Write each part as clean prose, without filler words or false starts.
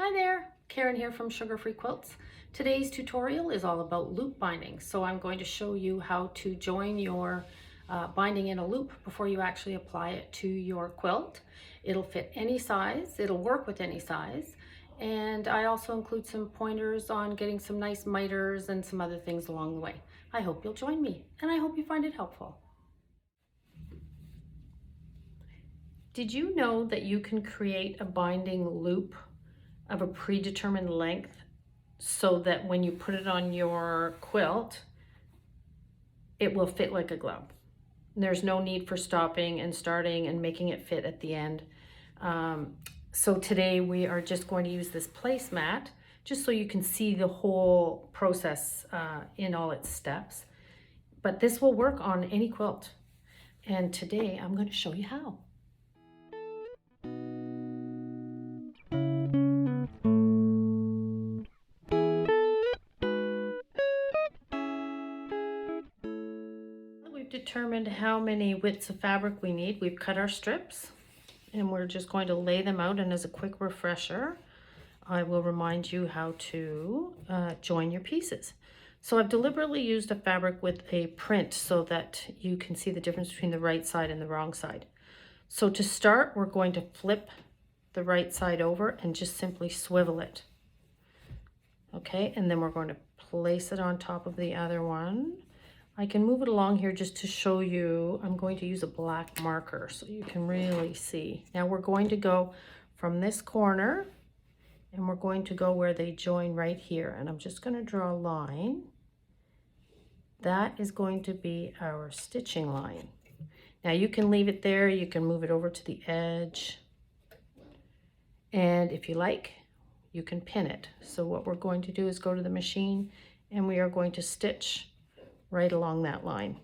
Hi there, Karen here from Sugar Free Quilts. Today's tutorial is all about loop binding. So I'm going to show you how to join your binding in a loop before you actually apply it to your quilt. It'll fit any size, it'll work with any size. And I also include some pointers on getting some nice miters and some other things along the way. I hope you'll join me and I hope you find it helpful. Did you know that you can create a binding loop of a predetermined length so that when you put it on your quilt, it will fit like a glove? There's no need for stopping and starting and making it fit at the end. So today we are just going to use this placemat just so you can see the whole process in all its steps. But this will work on any quilt. And today I'm going to show you how. Determined how many widths of fabric we need. We've cut our strips and we're just going to lay them out, and as a quick refresher I will remind you how to join your pieces. So I've deliberately used a fabric with a print so that you can see the difference between the right side and the wrong side. So to start, we're going to flip the right side over and just simply swivel it. Okay, and then we're going to place it on top of the other one. I can move it along here just to show you. I'm going to use a black marker so you can really see. Now we're going to go from this corner and we're going to go where they join right here. And I'm just going to draw a line. That is going to be our stitching line. Now you can leave it there. You can move it over to the edge. And if you like, you can pin it. So what we're going to do is go to the machine and we are going to stitch right along that line.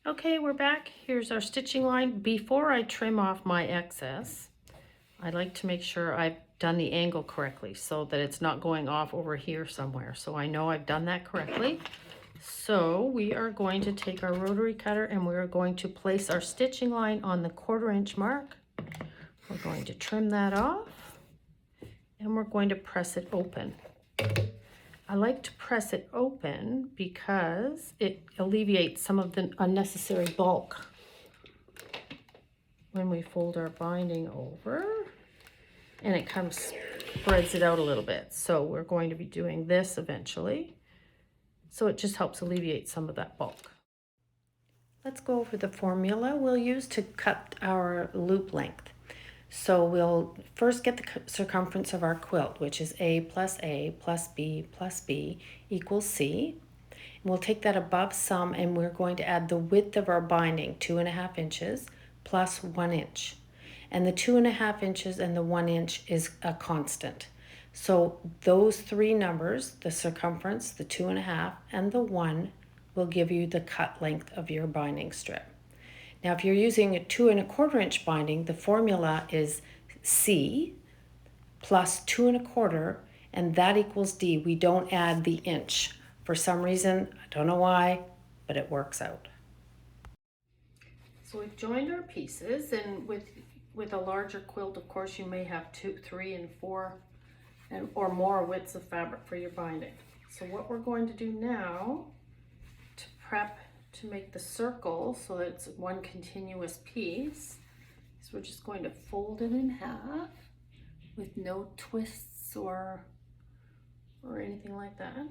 Okay, we're back. Here's our stitching line. Before I trim off my excess, I like to make sure I've done the angle correctly so that it's not going off over here somewhere. So I know I've done that correctly. So we are going to take our rotary cutter and we're going to place our stitching line on the 1/4 inch mark. We're going to trim that off and we're going to press it open. I like to press it open because it alleviates some of the unnecessary bulk when we fold our binding over, and it kind of spreads it out a little bit. So we're going to be doing this eventually. So it just helps alleviate some of that bulk. Let's go over the formula we'll use to cut our loop length. So we'll first get the circumference of our quilt, which is A plus B plus B equals C. And we'll take that above sum and we're going to add the width of our binding, 2.5 inches plus 1 inch. And the 2.5 inches and the 1 inch is a constant. So those three numbers, the circumference, the 2.5 and the 1, will give you the cut length of your binding strip. Now, if you're using a 2.25 inch binding, the formula is C plus 2.25, and that equals D. We don't add the inch. For some reason, I don't know why, but it works out. So we've joined our pieces, and with a larger quilt, of course, you may have 2, 3, and 4 or more widths of fabric for your binding. So what we're going to do now to prep to make the circle so that it's one continuous piece, so we're just going to fold it in half with no twists or anything like that,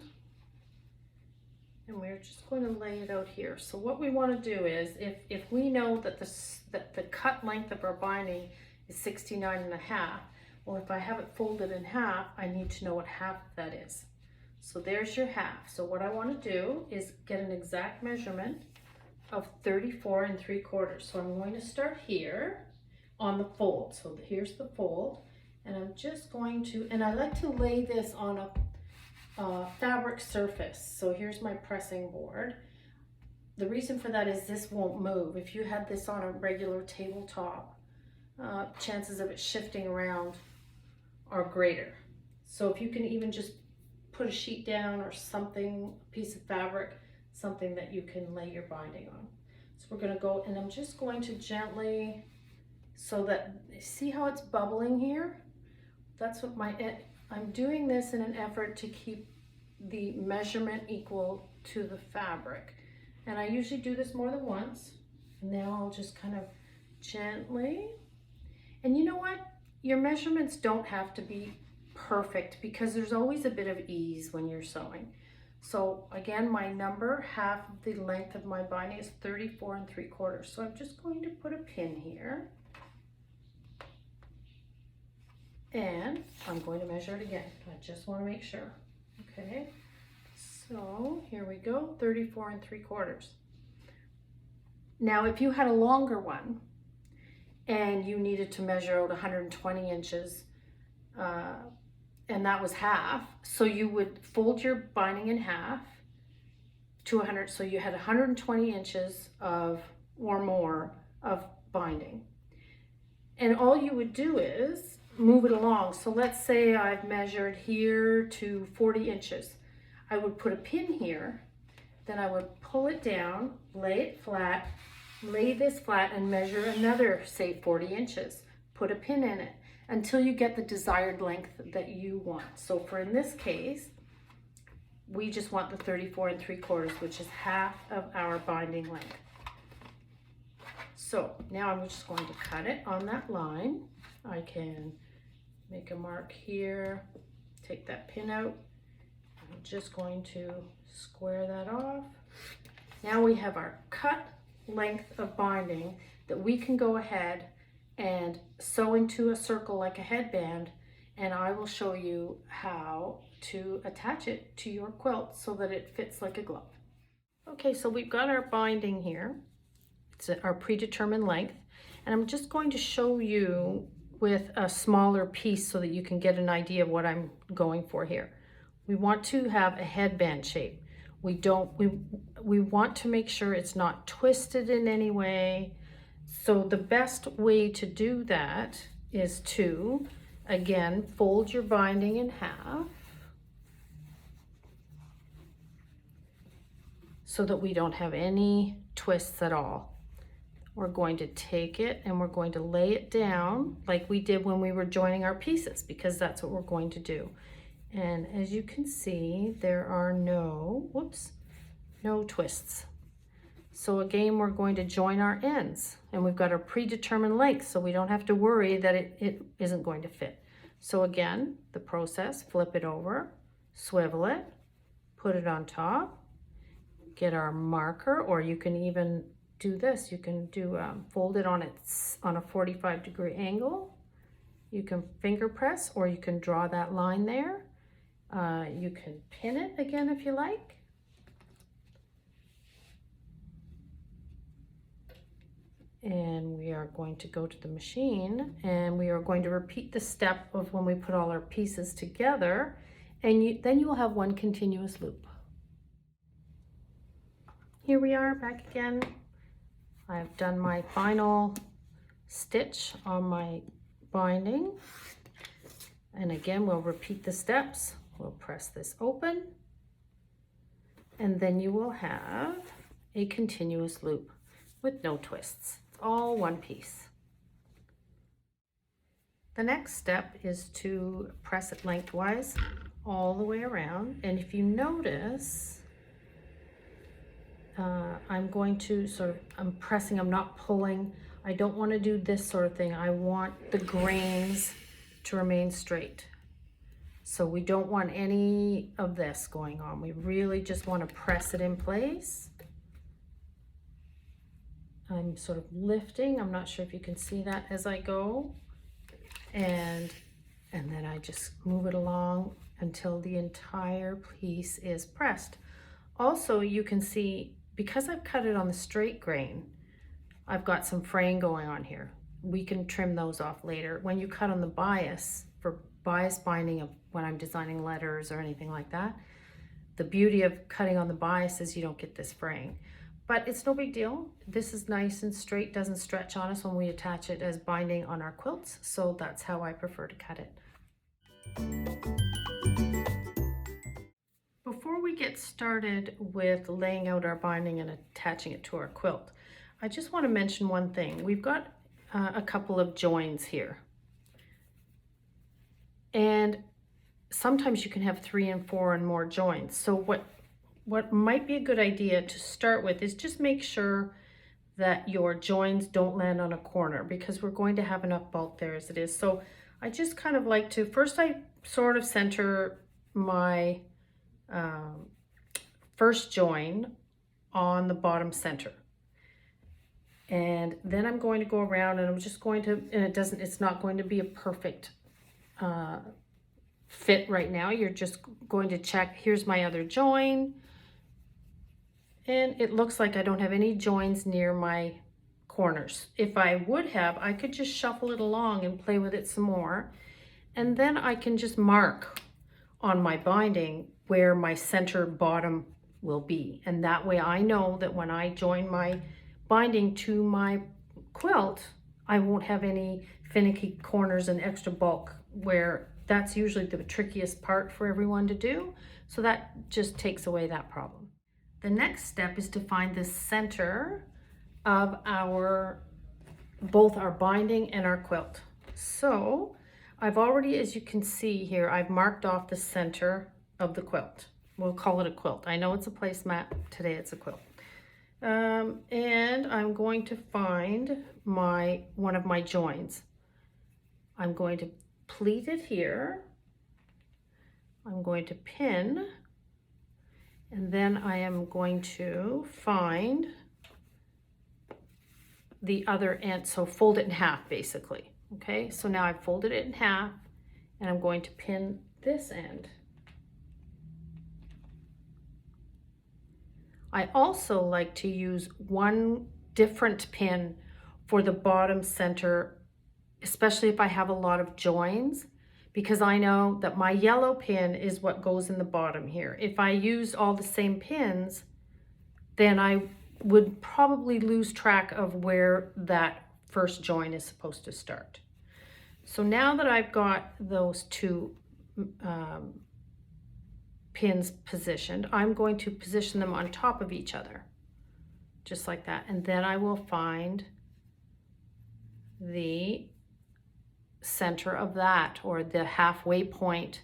and we're just going to lay it out here. So what we want to do is, if we know that the cut length of our binding is 69.5, well, if I have it folded in half, I need to know what half of that is. So there's your half. So what I want to do is get an exact measurement of 34 3/4. So I'm going to start here on the fold. So here's the fold, and I'm just going to, and I like to lay this on a fabric surface. So here's my pressing board. The reason for that is this won't move. If you had this on a regular tabletop, chances of it shifting around are greater. So if you can even just put a sheet down or something, a piece of fabric, something that you can lay your binding on. So we're going to go, and I'm just going to gently so that, see how it's bubbling here? That's what I'm doing this in an effort to keep the measurement equal to the fabric. And I usually do this more than once. Now I'll just kind of gently, and you know what? Your measurements don't have to be perfect because there's always a bit of ease when you're sewing. So again, my number, half of the length of my binding is 34 3/4. So I'm just going to put a pin here. And I'm going to measure it again. I just want to make sure. Okay, so here we go, 34 3/4. Now, if you had a longer one and you needed to measure out 120 inches, and that was half, so you would fold your binding in half to 100, so you had 120 inches of, or more, of binding. And all you would do is move it along. So let's say I've measured here to 40 inches. I would put a pin here, then I would pull it down, lay it flat, lay this flat and measure another, say 40 inches. Put a pin in it until you get the desired length that you want. So for in this case, we just want the 34 3/4, which is half of our binding length. So now I'm just going to cut it on that line. I can make a mark here, take that pin out. I'm just going to square that off. Now we have our cut length of binding that we can go ahead and sew into a circle like a headband, and I will show you how to attach it to your quilt so that it fits like a glove. Okay, so we've got our binding here. It's our predetermined length, and I'm just going to show you with a smaller piece so that you can get an idea of what I'm going for here. We want to have a headband shape. We want to make sure it's not twisted in any way. So the best way to do that is to, again, fold your binding in half so that we don't have any twists at all. We're going to take it and we're going to lay it down like we did when we were joining our pieces, because that's what we're going to do. And as you can see, there are no twists. So again, we're going to join our ends, and we've got a predetermined length, so we don't have to worry that it isn't going to fit. So again, the process, flip it over, swivel it, put it on top, get our marker, or you can even do this. You can do fold it on a 45-degree angle. You can finger press, or you can draw that line there. You can pin it again if you like. And we are going to go to the machine, and we are going to repeat the step of when we put all our pieces together, and then you will have one continuous loop. Here we are back again. I've done my final stitch on my binding, and again we'll repeat the steps. We'll press this open, and then you will have a continuous loop with no twists. It's all one piece. The next step is to press it lengthwise all the way around, and if you notice, I'm going to I'm pressing, I'm not pulling. I don't want to do this sort of thing. I want the grains to remain straight. So we don't want any of this going on. We really just want to press it in place. I'm sort of lifting. I'm not sure if you can see that as I go. And then I just move it along until the entire piece is pressed. Also, you can see, because I've cut it on the straight grain, I've got some fraying going on here. We can trim those off later. When you cut on the bias, for bias binding of when I'm designing letters or anything like that, the beauty of cutting on the bias is you don't get this fraying. But it's no big deal. This is nice and straight, doesn't stretch on us when we attach it as binding on our quilts, so that's how I prefer to cut it. Before we get started with laying out our binding and attaching it to our quilt, I just want to mention one thing. We've got a couple of joins here. And sometimes you can have 3 and 4 and more joins. So what might be a good idea to start with is just make sure that your joins don't land on a corner, because we're going to have enough bulk there as it is. So I just kind of like to, first I sort of center my first join on the bottom center. And then I'm going to go around and I'm just going to, and it's not going to be a perfect fit right now. You're just going to check, here's my other join. And it looks like I don't have any joins near my corners. If I would have, I could just shuffle it along and play with it some more. And then I can just mark on my binding where my center bottom will be. And that way I know that when I join my binding to my quilt, I won't have any finicky corners and extra bulk, where that's usually the trickiest part for everyone to do. So that just takes away that problem. The next step is to find the center of both our binding and our quilt. So I've already, as you can see here, I've marked off the center of the quilt. We'll call it a quilt. I know it's a placemat, today it's a quilt. And I'm going to find one of my joins. I'm going to pleat it here. I'm going to pin, and then I am going to find the other end, so fold it in half basically. Okay, so now I've folded it in half and I'm going to pin this end. I also like to use one different pin for the bottom center, especially if I have a lot of joins, because I know that my yellow pin is what goes in the bottom here. If I use all the same pins, then I would probably lose track of where that first join is supposed to start. So now that I've got those two pins positioned, I'm going to position them on top of each other, just like that. And then I will find the center of that, or the halfway point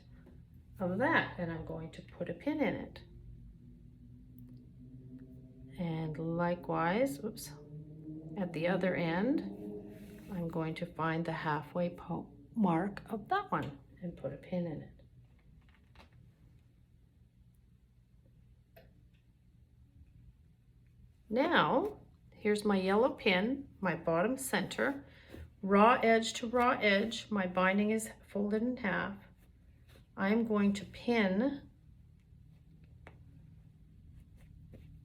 of that, and I'm going to put a pin in it. And likewise, oops, at the other end, I'm going to find the halfway mark of that one and put a pin in it. Now, here's my yellow pin, my bottom center, raw edge to raw edge. My binding is folded in half. I'm going to pin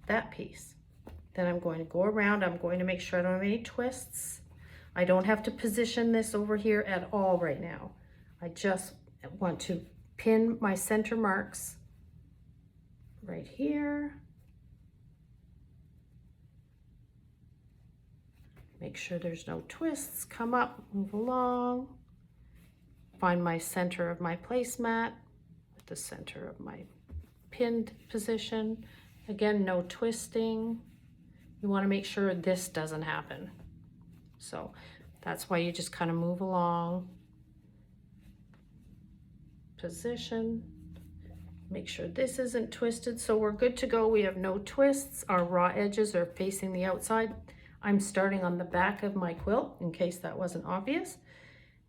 that piece. Then I'm going to go around. I'm going to make sure I don't have any twists. I don't have to position this over here at all right now. I just want to pin my center marks right here. Make sure there's no twists. Come up, move along. Find my center of my placemat with the center of my pinned position. Again, no twisting. You want to make sure this doesn't happen. So that's why you just kind of move along. Position. Make sure this isn't twisted. So we're good to go. We have no twists. Our raw edges are facing the outside. I'm starting on the back of my quilt, in case that wasn't obvious.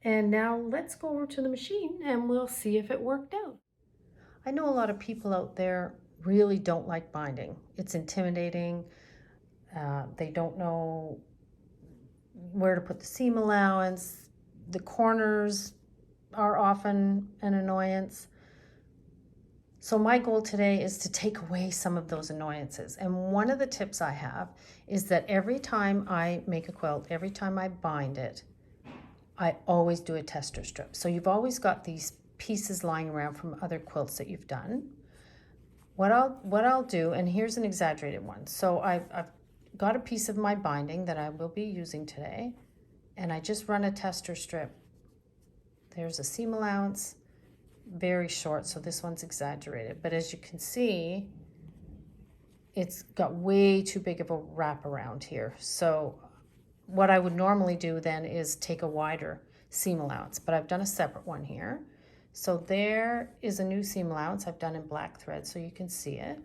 And now let's go over to the machine and we'll see if it worked out. I know a lot of people out there really don't like binding. It's intimidating. They don't know where to put the seam allowance. The corners are often an annoyance. So my goal today is to take away some of those annoyances. And one of the tips I have is that every time I make a quilt, every time I bind it, I always do a tester strip. So you've always got these pieces lying around from other quilts that you've done. What I'll do, and here's an exaggerated one. So I've got a piece of my binding that I will be using today, and I just run a tester strip. There's a seam allowance, very short, so this one's exaggerated, but as you can see, it's got way too big of a wrap around here. So what I would normally do then is take a wider seam allowance, but I've done a separate one here. So there is a new seam allowance I've done in black thread so you can see it.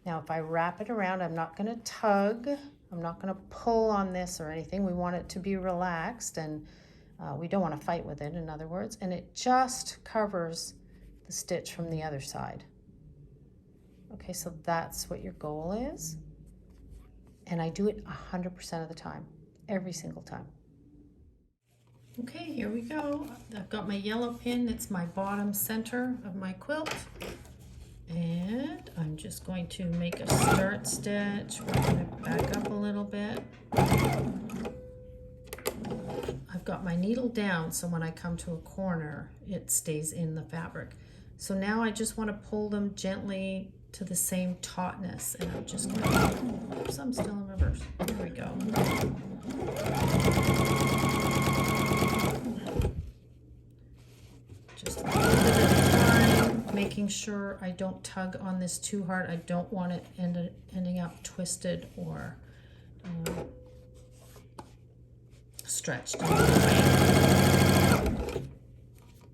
Now if I wrap it around, I'm not going to tug, I'm not going to pull on this or anything. We want it to be relaxed, and we don't want to fight with it, in other words, and it just covers the stitch from the other side. Okay, so that's what your goal is. And I do it 100% of the time, every single time. Okay, here we go. I've got my yellow pin. It's my bottom center of my quilt. And I'm just going to make a start stitch. We're going to back up a little bit. I've got my needle down, so when I come to a corner, it stays in the fabric. So now I just want to pull them gently to the same tautness, and I'm just going to, oops, I'm still in reverse. Here we go. Just a little bit of time, making sure I don't tug on this too hard. I don't want it ending up twisted or stretched.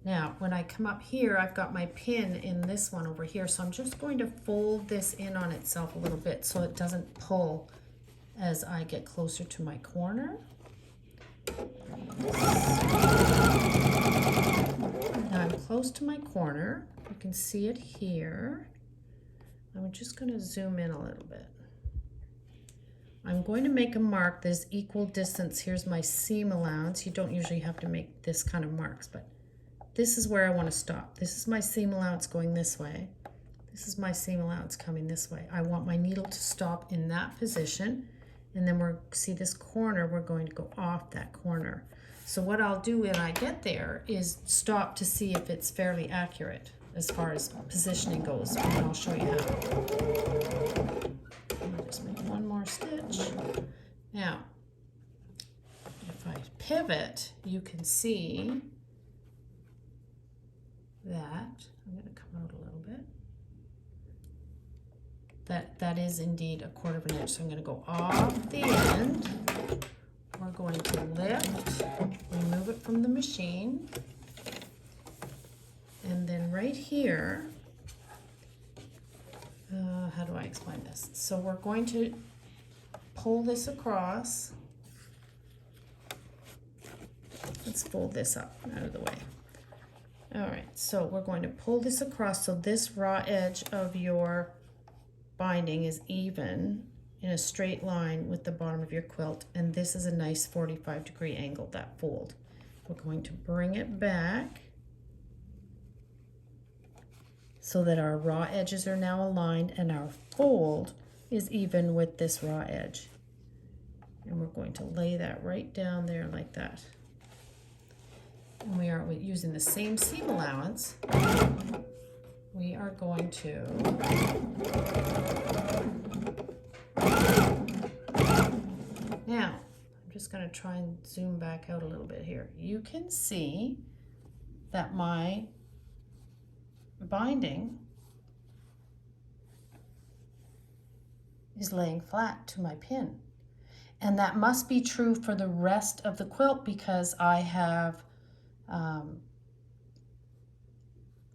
Now, when I come up here, I've got my pin in this one over here, so I'm just going to fold this in on itself a little bit so it doesn't pull as I get closer to my corner. Now I'm close to my corner. You can see it here. I'm just going to zoom in a little bit. I'm going to make a mark that's equal distance. Here's my seam allowance. You don't usually have to make this kind of marks, but this is where I want to stop. This is my seam allowance going this way. This is my seam allowance coming this way. I want my needle to stop in that position, and then see this corner, we're going to go off that corner. So what I'll do when I get there is stop to see if it's fairly accurate as far as positioning goes, and I'll show you how. I'll just make one more stitch. Now, if I pivot, you can see that, I'm going to come out a little bit, that is indeed 1/4 of an inch. So I'm going to go off the end. We're going to lift, remove it from the machine, and then right here, how do I explain this? So we're going to pull this across. Let's fold this up out of the way. All right, so we're going to pull this across so this raw edge of your binding is even in a straight line with the bottom of your quilt, and this is a nice 45-degree angle, that fold. We're going to bring it back so that our raw edges are now aligned and our fold is even with this raw edge. And we're going to lay that right down there like that. And we are using the same seam allowance. We are going to now, I'm just going to try and zoom back out a little bit here. You can see that my binding is laying flat to my pin. And that must be true for the rest of the quilt because I have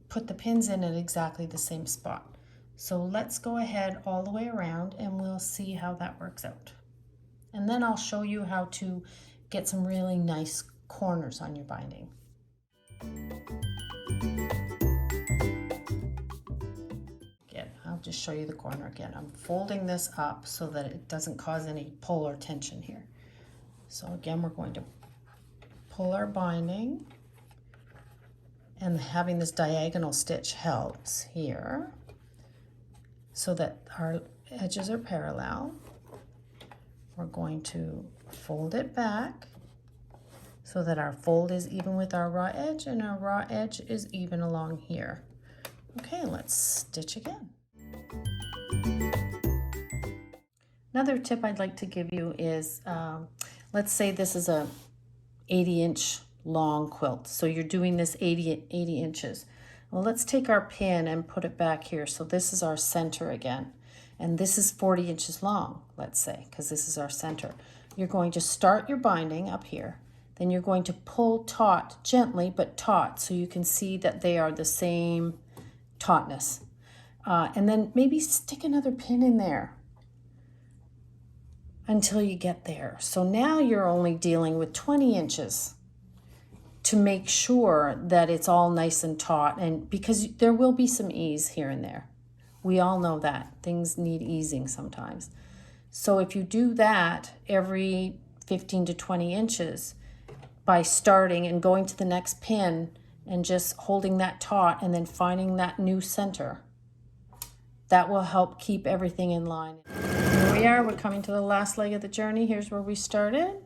put the pins in at exactly the same spot. So let's go ahead all the way around and we'll see how that works out. And then I'll show you how to get some really nice corners on your binding. Again, I'll just show you the corner again. I'm folding this up so that it doesn't cause any pull or tension here. So again, we're going to pull our binding, and having this diagonal stitch helps here so that our edges are parallel. We're going to fold it back so that our fold is even with our raw edge and our raw edge is even along here. Okay, let's stitch again. Another tip I'd like to give you is, let's say this is a 80-inch long quilt. So you're doing this 80 inches. Well, let's take our pin and put it back here. So this is our center again. And this is 40 inches long, let's say, because this is our center. you're going to start your binding up here. Then you're going to pull taut gently, but taut, so you can see that they are the same tautness. And then maybe stick another pin in there until you get there. So now you're only dealing with 20 inches to make sure that it's all nice and taut, and because there will be some ease here and there. We all know that. Things need easing sometimes. So if you do that every 15 to 20 inches by starting and going to the next pin and just holding that taut and then finding that new center, that will help keep everything in line. Here we are, we're coming to the last leg of the journey. Here's where we started.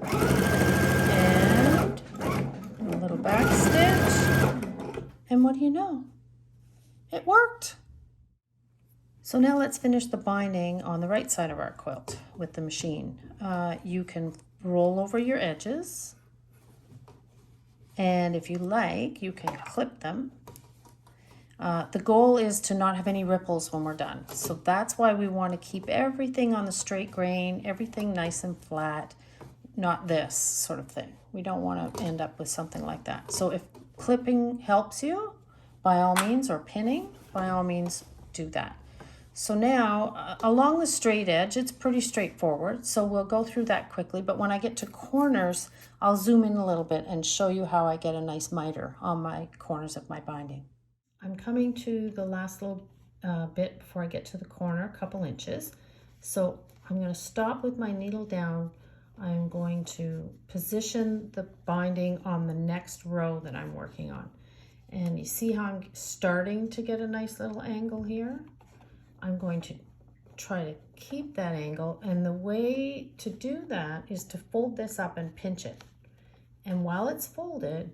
And a little back stitch. And what do you know? It worked. So now let's finish the binding on the right side of our quilt with the machine. You can roll over your edges, and if you like, you can clip them. The goal is to not have any ripples when we're done. So that's why we want to keep everything on the straight grain, everything nice and flat, not this sort of thing. We don't want to end up with something like that. So if clipping helps you, by all means, or pinning, by all means, do that. So now, along the straight edge, it's pretty straightforward, so we'll go through that quickly, but when I get to corners, I'll zoom in a little bit and show you how I get a nice miter on my corners of my binding. I'm coming to the last little bit before I get to the corner, a couple inches. So I'm going to stop with my needle down. I'm going to position the binding on the next row that I'm working on. And you see how I'm starting to get a nice little angle here? I'm going to try to keep that angle, and the way to do that is to fold this up and pinch it. And while it's folded,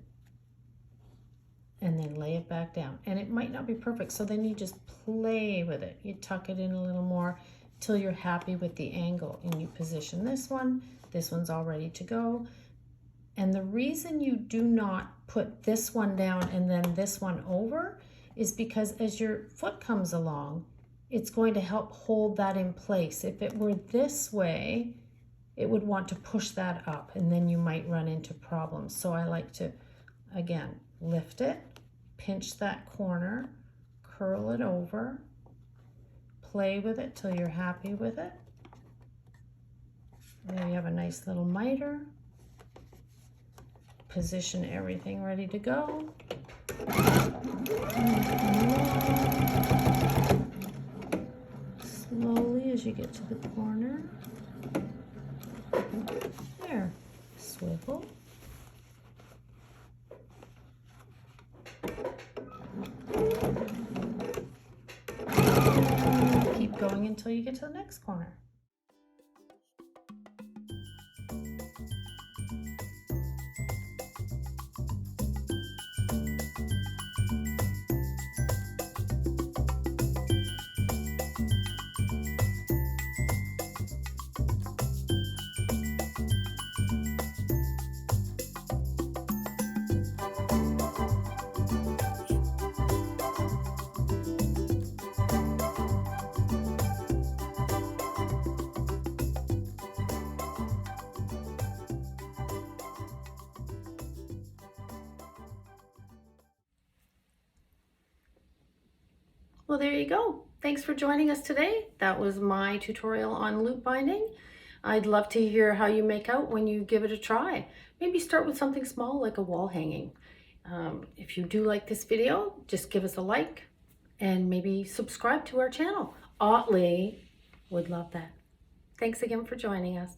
and then lay it back down. And it might not be perfect, so then you just play with it. You tuck it in a little more till you're happy with the angle, and you position this one's all ready to go. And the reason you do not put this one down and then this one over is because as your foot comes along, it's going to help hold that in place. If it were this way, it would want to push that up, and then you might run into problems. So I like to, again, lift it, pinch that corner, curl it over, play with it till you're happy with it. There you have a nice little miter. Position everything ready to go. Slowly as you get to the corner. There, swivel. Keep going until you get to the next corner. Well, there you go. Thanks for joining us today. That was my tutorial on loop binding. I'd love to hear how you make out when you give it a try. Maybe start with something small like a wall hanging. If you do like this video, just give us a like and maybe subscribe to our channel. Otley would love that. Thanks again for joining us.